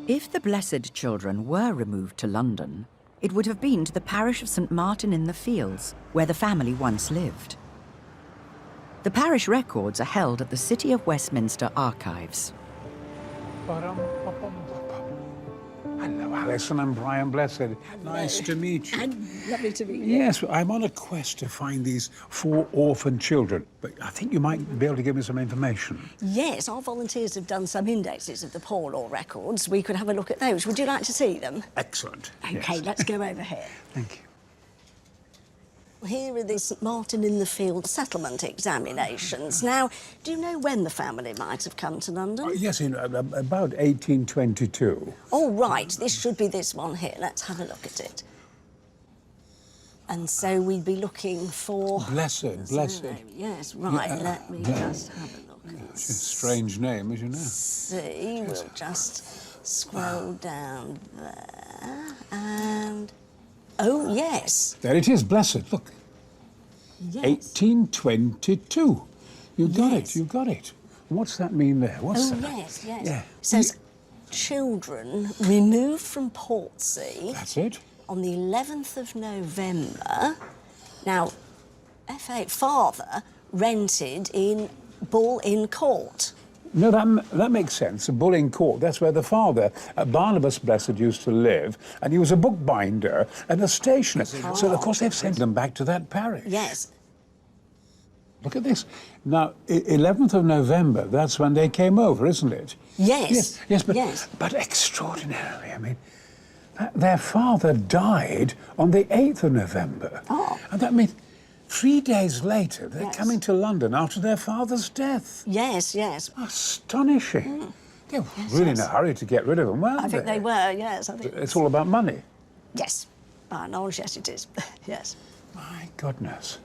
If the Blessed children were removed to London, it would have been to the parish of St Martin in the Fields, where the family once lived. The parish records are held at the City of Westminster Archives. Hello, Alison. I'm Brian Blessed. Hello. Nice to meet you. And lovely to meet you. Yes, I'm on a quest to find these 4 orphaned children, but I think you might be able to give me some information. Yes, our volunteers have done some indexes of the poor law records. We could have a look at those. Would you like to see them? Excellent. OK, yes. let's go over here. Thank you. Here are the St Martin in the Field settlement examinations. Now, do you know when the family might have come to London? Yes, in about 1822. Oh, right. This should be this one here. Let's have a look at it. And so we'd be looking for... Blessed. Yes, right. Yeah, Let me just have a look. It's a strange name, as you know. See, we'll just scroll down there and... Oh, yes. There it is, Blessed. Look. Yes. 1822. You got Yes. it, you got it. What's that mean there? What's Oh, that? yes, yes. Yeah. It says, children removed from Portsea That's it. on the 11th of November. Now, F8, father rented in Bull Inn Court. No, that makes sense. A Bull Inn Court, that's where the father, Barnabas Blessed, used to live, and he was a bookbinder and a stationer. So, of course, they've sent them back to that parish. Yes. Look at this. Now, 11th of November, that's when they came over, isn't it? Yes. Yes, but, Yes. but extraordinarily, I mean, their father died on the 8th of November. Oh. And that means 3 days later, they're Yes. coming to London after their father's death. Yes, yes. Astonishing. They were really in a hurry to get rid of them, weren't I think they were, yes. I think It's all about money. Yes. By and large, yes, it is. Yes. My goodness.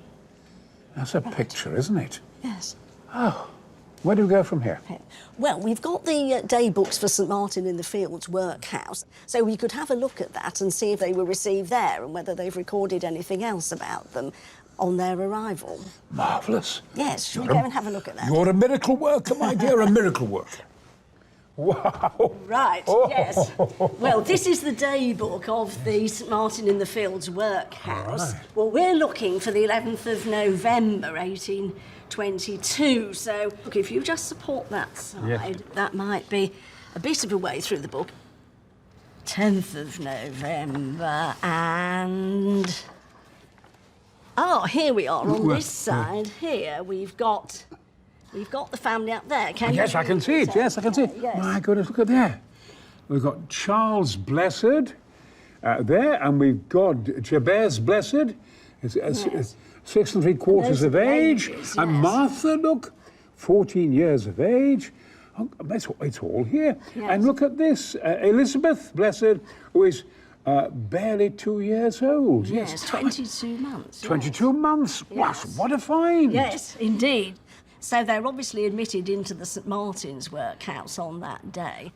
That's a picture, isn't it? Yes. Oh, where do we go from here? Well, we've got the day books for St Martin in the Fields Workhouse, so we could have a look at that and see if they were received there and whether they've recorded anything else about them on their arrival. Marvellous. Yes, shall we go and have a look at that? You're a miracle worker, my dear, a miracle worker. Wow. Right, Oh. yes. Well, this is the day book of the St Martin in the Fields Workhouse. Right. Well, we're looking for the 11th of November, 1822. So, look, if you just support that side, Yes. that might be a bit of a way through the book. 10th of November and... Oh, here we are on this side. Here we've got the family up there. Can Yes, you I can see it. Yes, I can see it. Yes. My goodness, look at there. We've got Charles Blessed there, and we've got Jabez Blessed. It's 6 3/4 Those of are age. babies, And yes. Martha, look, 14 years of age. Oh, it's all here. Yes. And look at this, Elizabeth Blessed, who is barely 2 years old. Yes, 22 months. 22 months. Yes. What a find. Yes, indeed. So they're obviously admitted into the St Martin's Workhouse on that day.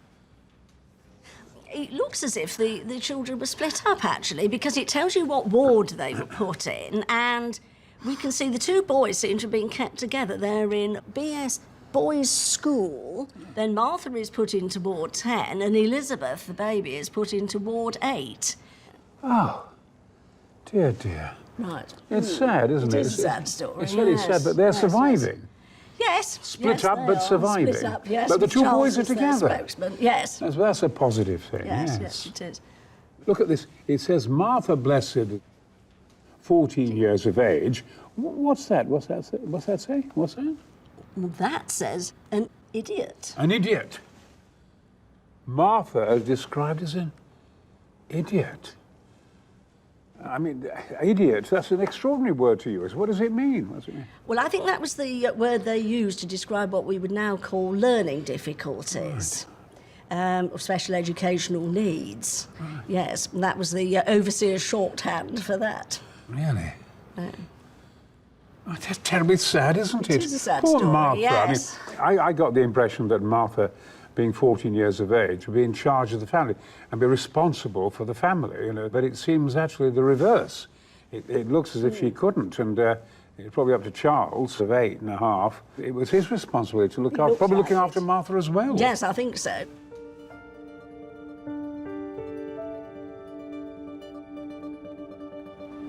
It looks as if the children were split up, actually, because it tells you what ward they were put in, and we can see the 2 boys seem to have been kept together. They're in BS Boys' School, then Martha is put into Ward 10, and Elizabeth, the baby, is put into Ward 8. Oh, dear, dear. Right. It's sad, isn't it? It is a sad story, It's very yes. sad, but they're Yes, surviving. Yes. Split yes, up, they but are. surviving. Split up, yes. But the with 2 Charles boys are as their together. spokesman. Yes. That's a positive thing, Yes, yes, it is. Look at this. It says Martha Blessed, 14 years of age. What's that? What's that say? What's that say? What's that? Well, that says an idiot. An idiot. Martha is described as an idiot. I mean, idiot, that's an extraordinary word to use. What does it mean? What does it mean? Well, I think that was the word they used to describe what we would now call learning difficulties. Or special educational needs. Right. Yes, and that was the overseer's shorthand for that. Really? Oh, that's terribly sad, isn't it? It is a sad Poor story, Martha. yes. I mean, I got the impression that Martha, being 14 years of age, would be in charge of the family and be responsible for the family, you know. But it seems actually the reverse. It looks as if she couldn't, and it's probably up to Charles, of 8 and a half. It was his responsibility to look after, probably looking after Martha as well. Yes, I think so.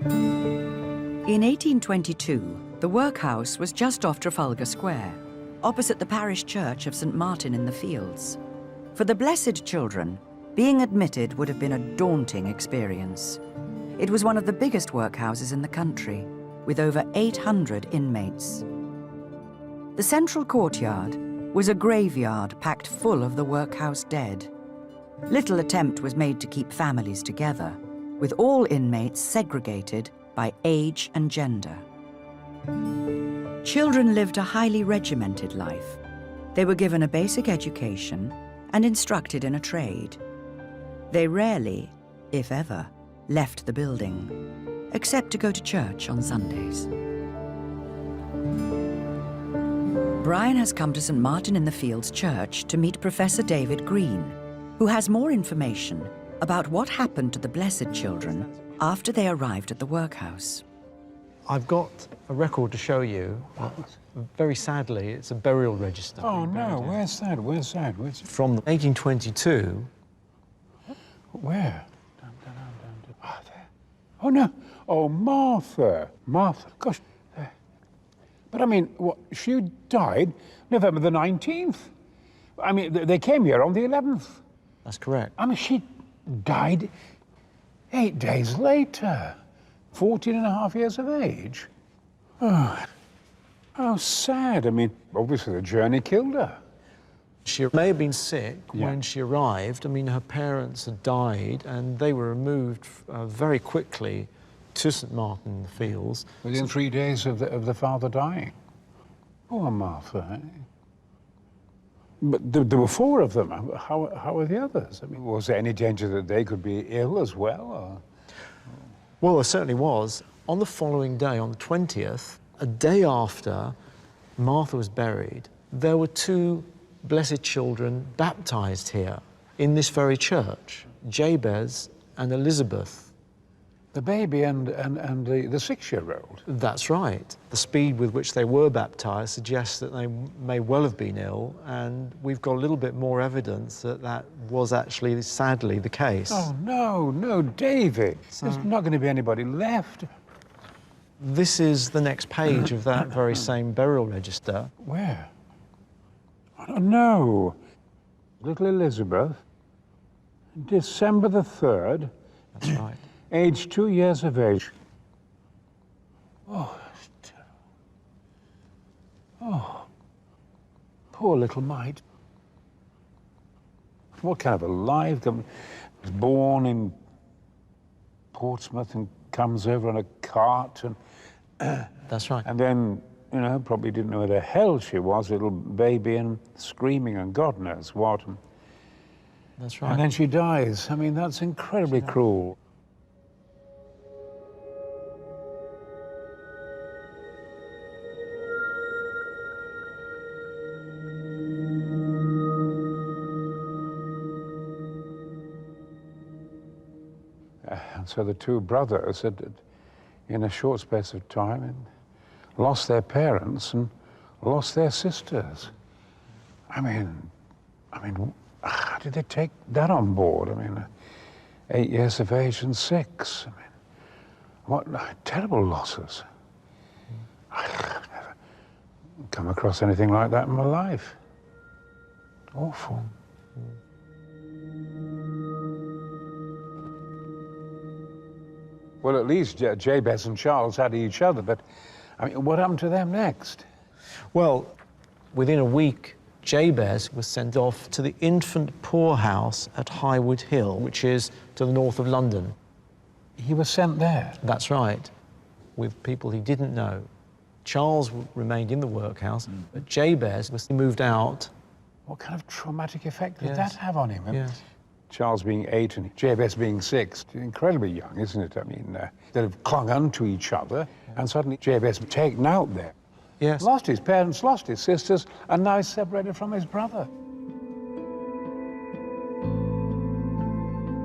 In 1822, the workhouse was just off Trafalgar Square, opposite the parish church of St. Martin in the Fields. For the blessed children, being admitted would have been a daunting experience. It was one of the biggest workhouses in the country, with over 800 inmates. The central courtyard was a graveyard packed full of the workhouse dead. Little attempt was made to keep families together, with all inmates segregated by age and gender. Children lived a highly regimented life. They were given a basic education and instructed in a trade. They rarely, if ever, left the building, except to go to church on Sundays. Brian has come to St. Martin in the Fields Church to meet Professor David Green, who has more information about what happened to the blessed children after they arrived at the workhouse. I've got a record to show you. Very sadly, it's a burial register. Oh, no, where's that? Where's that? From 1822. Where? Oh, there. Oh, no. Oh, Martha. Martha. Gosh. There. But, I mean, what, she died November the 19th. I mean, they came here on the 11th. That's correct. I mean, she died 8 days later, 14 and a half years of age. Oh, how sad. I mean, obviously the journey killed her. She may have been sick Yeah. when she arrived. I mean, her parents had died and they were removed very quickly to St. Martin in the Fields. Within 3 days of the father dying. Poor Martha. Eh? But there were 4 of them. How were the others? I mean, was there any danger that they could be ill as well? Or? Well, there certainly was. On the following day, on the 20th, a day after Martha was buried, there were 2 blessed children baptized here in this very church, Jabez and Elizabeth. The baby and the 6-year-old. That's right. The speed with which they were baptized suggests that they may well have been ill, and we've got a little bit more evidence that that was actually, sadly, the case. Oh, no, David. There's not going to be anybody left. This is the next page of that very same burial register. Where? Oh, no. Little Elizabeth, December the 3rd. That's right. Age 2 years of age. Oh, that's terrible. Oh, poor little mite. What kind of a life? Was born in Portsmouth and comes over on a cart and... That's right. And then, you know, probably didn't know where the hell she was, little baby, and screaming and God knows what. That's right. And then she dies. I mean, that's incredibly cruel. And so the 2 brothers had, in a short space of time, lost their parents and lost their sisters. I mean, how did they take that on board? I mean, 8 years of age and 6. I mean, what terrible losses. I've never come across anything like that in my life. Awful. Well, at least Jabez and Charles had each other, but I mean, what happened to them next? Well, within a week, Jabez was sent off to the infant poorhouse at Highwood Hill, which is to the north of London. He was sent there? That's right, with people he didn't know. Charles remained in the workhouse, but Jabez was moved out. What kind of traumatic effect did that have on him? Yes. Charles being 8 and Jabez being 6, incredibly young, isn't it? I mean, they'd have clung on to each other, and suddenly Jabez was taken out there. Yes. Lost his parents, lost his sisters, and now he's separated from his brother.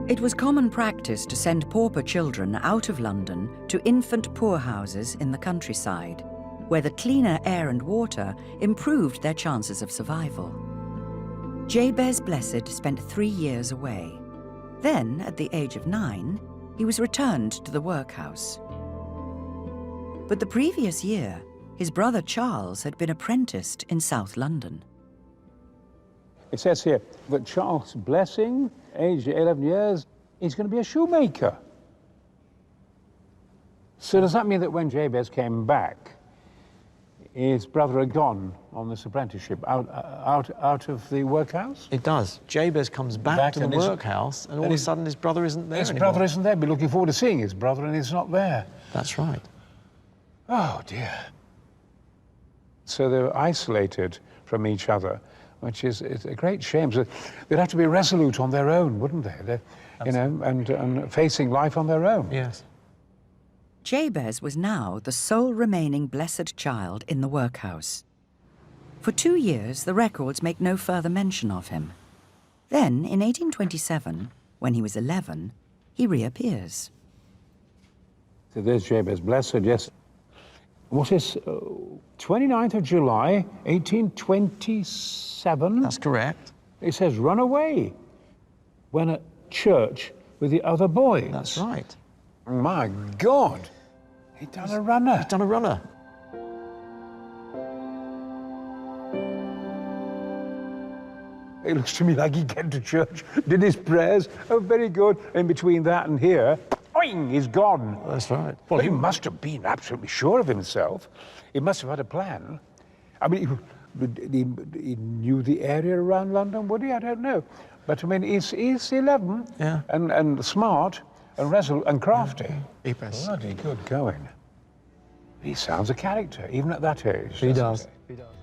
It was common practice to send pauper children out of London to infant poorhouses in the countryside, where the cleaner air and water improved their chances of survival. Jabez Blessed spent 3 years away. Then, at the age of 9, he was returned to the workhouse. But the previous year, his brother Charles had been apprenticed in South London. It says here that Charles Blessing, aged 11 years, is going to be a shoemaker. So does that mean that when Jabez came back, his brother had gone on this apprenticeship out of the workhouse? It does. Jabez comes back to the workhouse, and all of a sudden his brother isn't there anymore. His brother isn't there. Be looking forward to seeing his brother, and he's not there. That's right. Oh, dear. So they were isolated from each other, which is a great shame. So they'd have to be resolute on their own, wouldn't they? You know, and facing life on their own. Yes. Jabez was now the sole remaining blessed child in the workhouse. For 2 years, the records make no further mention of him. Then, in 1827, when he was 11, he reappears. So there's Jabez Blessed, yes. What is 29th of July, 1827? That's correct. It says run away when at church with the other boys. That's right. My God, he'd done a runner. He's done a runner. It looks to me like he came to church, did his prayers. Oh, very good. In between that and here, boing, he's gone. That's right. Well, he must have been absolutely sure of himself. He must have had a plan. I mean, he knew the area around London, would he? I don't know. But I mean, he's 11 and smart and resolute and crafty. Bloody good going. He sounds a character, even at that age. He does. He does.